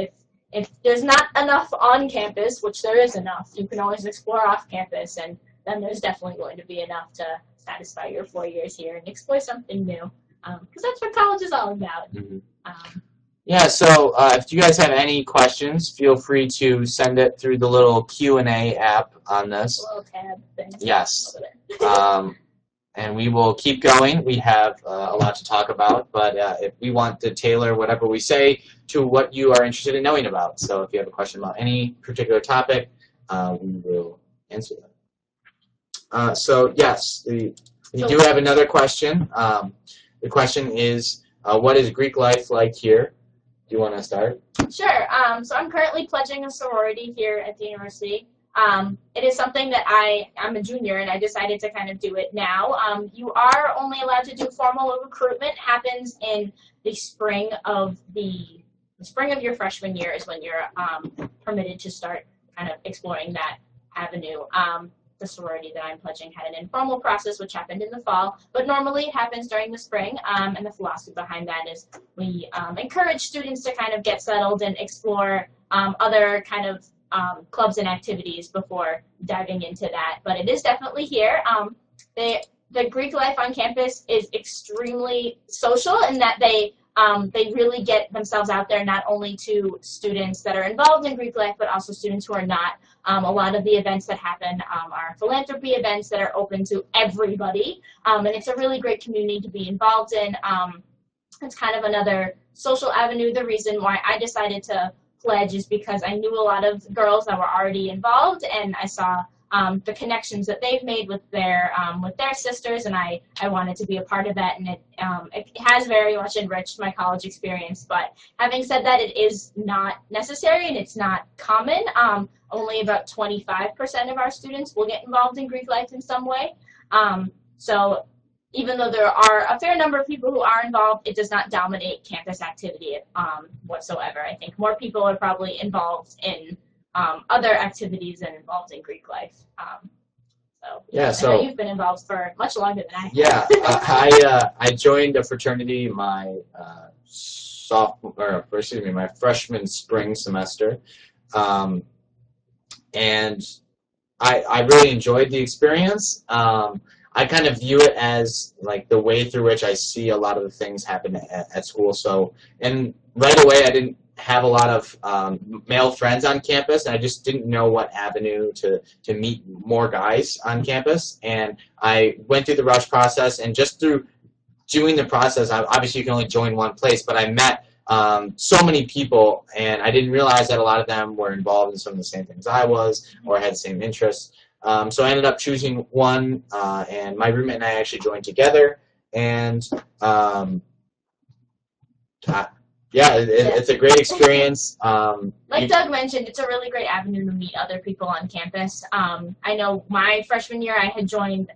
if there's not enough on campus, which there is enough, you can always explore off campus, and then there's definitely going to be enough to satisfy your 4 years here and explore something new, because that's what college is all about. Yeah, so if you guys have any questions, feel free to send it through the little Q&A app on this. Little tab thing. Yes. And we will keep going. We have a lot to talk about, but if we want to tailor whatever we say to what you are interested in knowing about. So if you have a question about any particular topic, we will answer them. So yes, we do have another question. The question is, what is Greek life like here? Do you want to start? Sure. So I'm currently pledging a sorority here at the university. It is something that I'm a junior, and I decided to kind of do it now. You are only allowed to do formal recruitment. Happens in the spring of your freshman year is when you're permitted to start kind of exploring that avenue. The sorority that I'm pledging had an informal process, which happened in the fall, but normally it happens during the spring, and the philosophy behind that is we encourage students to kind of get settled and explore other kind of clubs and activities before diving into that. But it is definitely here. The Greek life on campus is extremely social in that they really get themselves out there, not only to students that are involved in Greek life, but also students who are not. A lot of the events that happen are philanthropy events that are open to everybody, and it's a really great community to be involved in. It's kind of another social avenue. The reason why I decided to pledge is because I knew a lot of girls that were already involved, and I saw the connections that they've made with their sisters, and I wanted to be a part of that, and it has very much enriched my college experience. But having said that, it is not necessary and it's not common. Only about 25% of our students will get involved in Greek life in some way. So even though there are a fair number of people who are involved, it does not dominate campus activity whatsoever. I think more people are probably involved in other activities than involved in Greek life. I know you've been involved for much longer than I have. Yeah, I joined a fraternity my my freshman spring semester, and I really enjoyed the experience. I kind of view it as like the way through which I see a lot of the things happen at school. So, and right away I didn't have a lot of male friends on campus, and I just didn't know what avenue to meet more guys on campus. And I went through the rush process, and just through doing the process, obviously you can only join one place, but I met so many people, and I didn't realize that a lot of them were involved in some of the same things I was, or had the same interests. So I ended up choosing one, and my roommate and I actually joined together, and it's a great experience. Like Doug mentioned, it's a really great avenue to meet other people on campus. I know my freshman year I had joined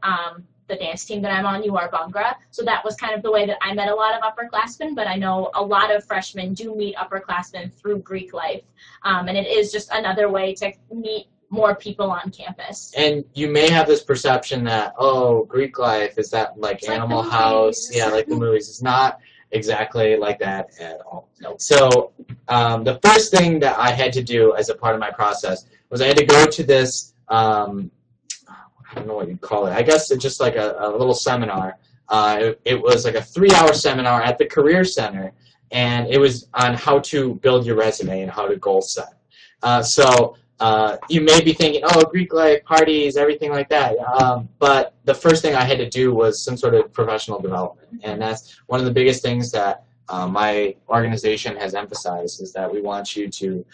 the dance team that I'm on, UR Bhangra, so that was kind of the way that I met a lot of upperclassmen, but I know a lot of freshmen do meet upperclassmen through Greek life, and it is just another way to meet more people on campus. And you may have this perception that, oh, Greek life, is that like Animal House? Yeah, like the movies. It's not exactly like that at all. Nope. So the first thing that I had to do as a part of my process was I had to go to this, I don't know what you'd call it. I guess it's just like a little seminar. It was like a 3-hour seminar at the Career Center, and it was on how to build your resume and how to goal set. So you may be thinking, oh, Greek life, parties, everything like that. But the first thing I had to do was some sort of professional development. And that's one of the biggest things that my organization has emphasized, is that we want you to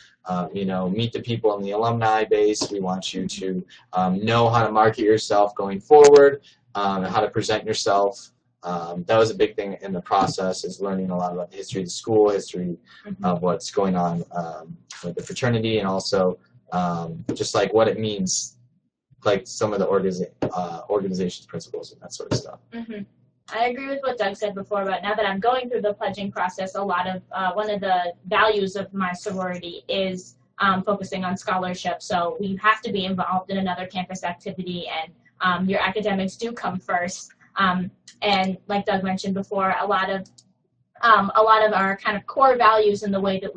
meet the people in the alumni base. We want you to know how to market yourself going forward, and how to present yourself. That was a big thing in the process, is learning a lot about the history of the school, history of what's going on with the fraternity, and also just like what it means, like some of the organization's principles and that sort of stuff. I agree with what Doug said before, but now that I'm going through the pledging process, a lot of one of the values of my sorority is focusing on scholarship. So we have to be involved in another campus activity, and your academics do come first. And like Doug mentioned before, a lot of our kind of core values and the way that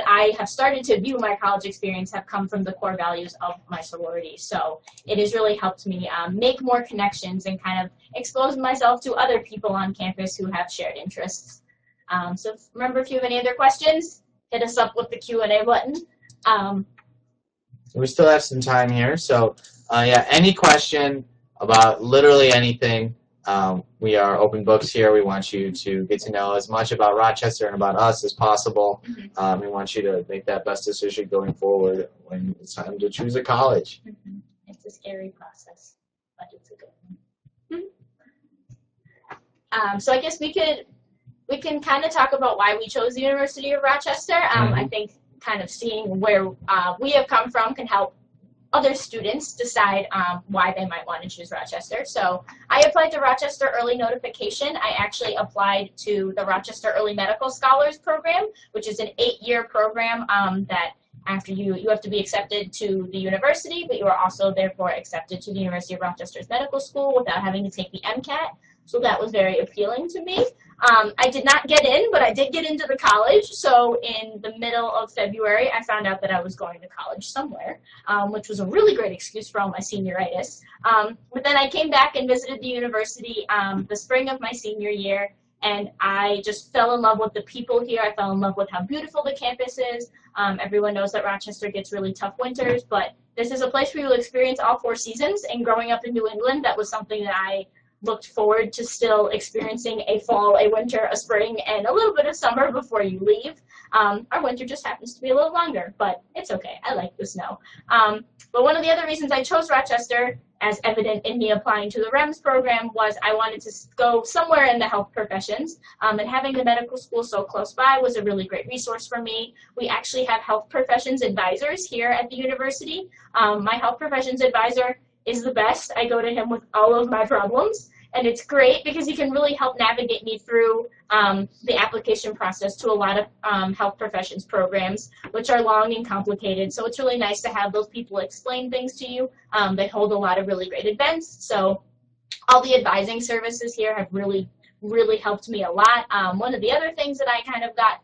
I have started to view my college experience have come from the core values of my sorority. So it has really helped me make more connections and kind of expose myself to other people on campus who have shared interests. So remember, if you have any other questions, hit us up with the Q&A button. We still have some time here, so any question about literally anything. We are open books here. We want you to get to know as much about Rochester and about us as possible. We want you to make that best decision going forward when it's time to choose a college. It's a scary process, but it's a good one. So I guess we can kind of talk about why we chose the University of Rochester. I think kind of seeing where we have come from can help other students decide why they might want to choose Rochester. So I applied to Rochester Early Notification. I actually applied to the Rochester Early Medical Scholars Program, which is an 8-year program that after you have to be accepted to the university, but you are also therefore accepted to the University of Rochester's medical school without having to take the MCAT. So that was very appealing to me. I did not get in, but I did get into the college. So in the middle of February, I found out that I was going to college somewhere, which was a really great excuse for all my senioritis. But then I came back and visited the university the spring of my senior year, and I just fell in love with the people here. I fell in love with how beautiful the campus is. Everyone knows that Rochester gets really tough winters, but this is a place where you'll experience all 4 seasons. And growing up in New England, that was something that I looked forward to still experiencing a fall, a winter, a spring, and a little bit of summer before you leave. Our winter just happens to be a little longer, but it's okay. I like the snow. But one of the other reasons I chose Rochester, as evident in me applying to the REMS program, was I wanted to go somewhere in the health professions, and having the medical school so close by was a really great resource for me. We actually have health professions advisors here at the university. My health professions advisor is the best. I go to him with all of my problems, and it's great because he can really help navigate me through the application process to a lot of health professions programs, which are long and complicated. So it's really nice to have those people explain things to you. They hold a lot of really great events. So all the advising services here have really helped me a lot. One of the other things that I kind of got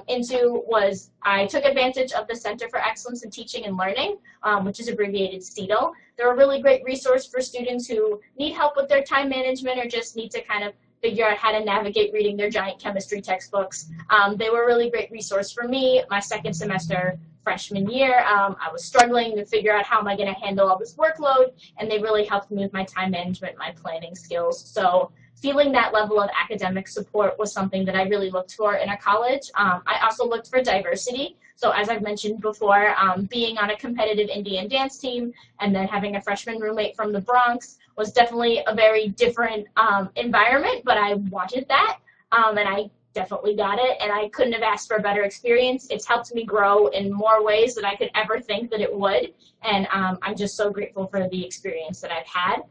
into was I took advantage of the Center for Excellence in Teaching and Learning, which is abbreviated CETL. They're a really great resource for students who need help with their time management or just need to kind of figure out how to navigate reading their giant chemistry textbooks. They were a really great resource for me. My second semester freshman year, I was struggling to figure out how am I going to handle all this workload, and they really helped me with my time management, my planning skills. So feeling that level of academic support was something that I really looked for in a college. I also looked for diversity. So as I've mentioned before, being on a competitive Indian dance team and then having a freshman roommate from the Bronx was definitely a very different environment, but I wanted that, and I definitely got it, and I couldn't have asked for a better experience. It's helped me grow in more ways than I could ever think that it would, and I'm just so grateful for the experience that I've had.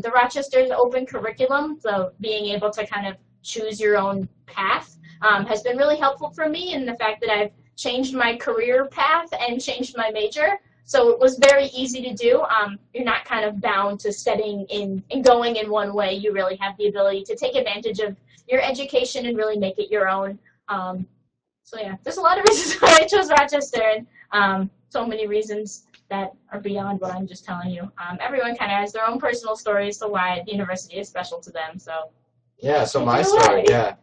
The Rochester's open curriculum, so being able to kind of choose your own path, has been really helpful for me, and the fact that I've changed my career path and changed my major. So it was very easy to do. You're not kind of bound to studying and going in one way. You really have the ability to take advantage of your education and really make it your own. So yeah, there's a lot of reasons why I chose Rochester, and so many reasons that are beyond what I'm just telling you. Everyone kind of has their own personal stories to why the university is special to them. So yeah, so my story, yeah.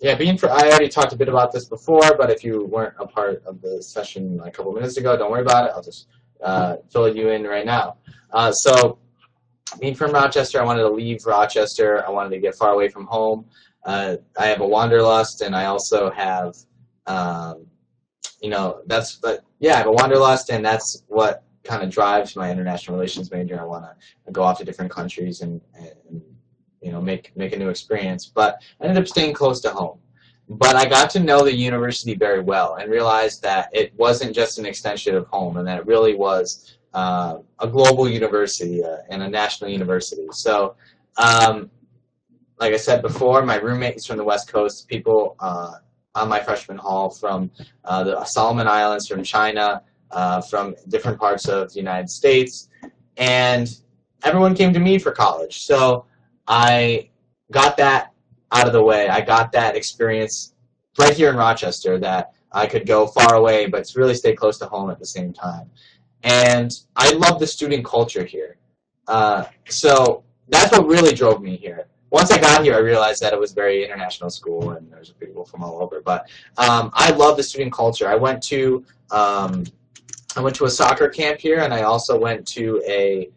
Yeah, I already talked a bit about this before, but if you weren't a part of the session a couple minutes ago, don't worry about it. I'll just fill you in right now. So being from Rochester, I wanted to leave Rochester. I wanted to get far away from home. I have a wanderlust, and I also have, I have a wanderlust, and that's what kind of drives my international relations major. I want to go off to different countries and make a new experience. But I ended up staying close to home. But I got to know the university very well and realized that it wasn't just an extension of home, and that it really was a global university and a national university. So, like I said before, my roommate is from the West Coast. People on my freshman hall from the Solomon Islands, from China, from different parts of the United States, and everyone came to me for college. So I got that out of the way. I got that experience right here in Rochester, that I could go far away but really stay close to home at the same time. And I love the student culture here. So that's what really drove me here. Once I got here, I realized that it was a very international school and there's people from all over. But I love the student culture. I went to a soccer camp here, and I also went to a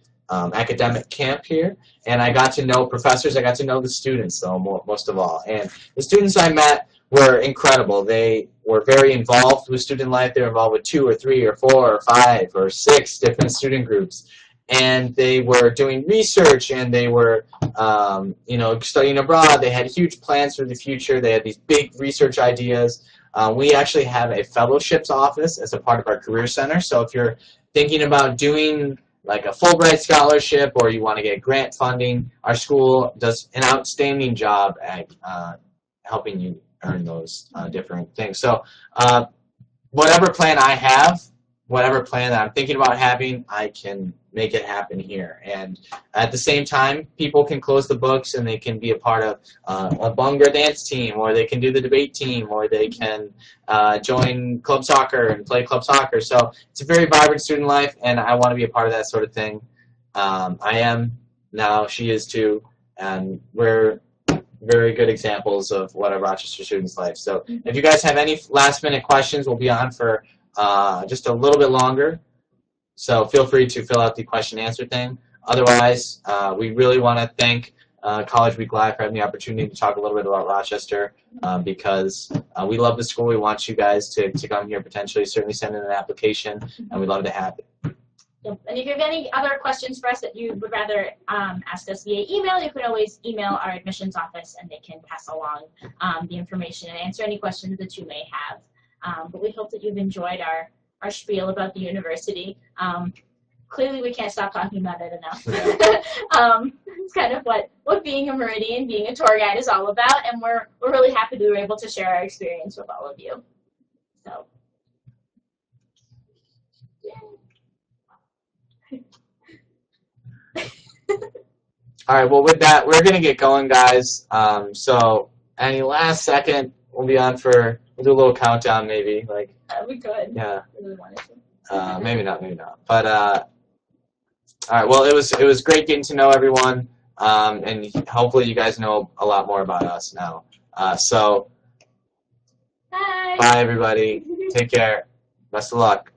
academic camp here, and I got to know professors. I got to know the students, though, most of all. And the students I met were incredible. They were very involved with student life. They were involved with 2 or 3 or 4 or 5 or 6 different student groups. And they were doing research, and they were, studying abroad. They had huge plans for the future. They had these big research ideas. We actually have a fellowships office as a part of our career center. So if you're thinking about doing like a Fulbright scholarship, or you want to get grant funding, our school does an outstanding job at helping you earn those different things. So whatever plan I have, whatever plan that I'm thinking about having, I can make it happen here. And at the same time, people can close the books and they can be a part of a Bhangra dance team, or they can do the debate team, or they can join club soccer and play club soccer. So it's a very vibrant student life, and I want to be a part of that sort of thing. I am now, she is too, and we're very good examples of what a Rochester student's life. So if you guys have any last-minute questions, we'll be on for just a little bit longer. So feel free to fill out the question and answer thing. Otherwise, we really want to thank College Week Live for having the opportunity to talk a little bit about Rochester because we love the school. We want you guys to come here potentially. Certainly send in an application, and we'd love to have you. Yep. And if you have any other questions for us that you would rather ask us via email, you can always email our admissions office, and they can pass along the information and answer any questions that you may have. But we hope that you've enjoyed our spiel about the university. Clearly, we can't stop talking about it enough. It's kind of what being a Meridian, being a tour guide is all about, and we're really happy that we were able to share our experience with all of you. So. All right, well, with that, we're going to get going, guys. So any last second, we'll be on we'll do a little countdown maybe. We could. Yeah. Really wanted to. Maybe not. But, all right, well, it was great getting to know everyone, and hopefully you guys know a lot more about us now. So, Bye. bye, everybody. Take care. Best of luck.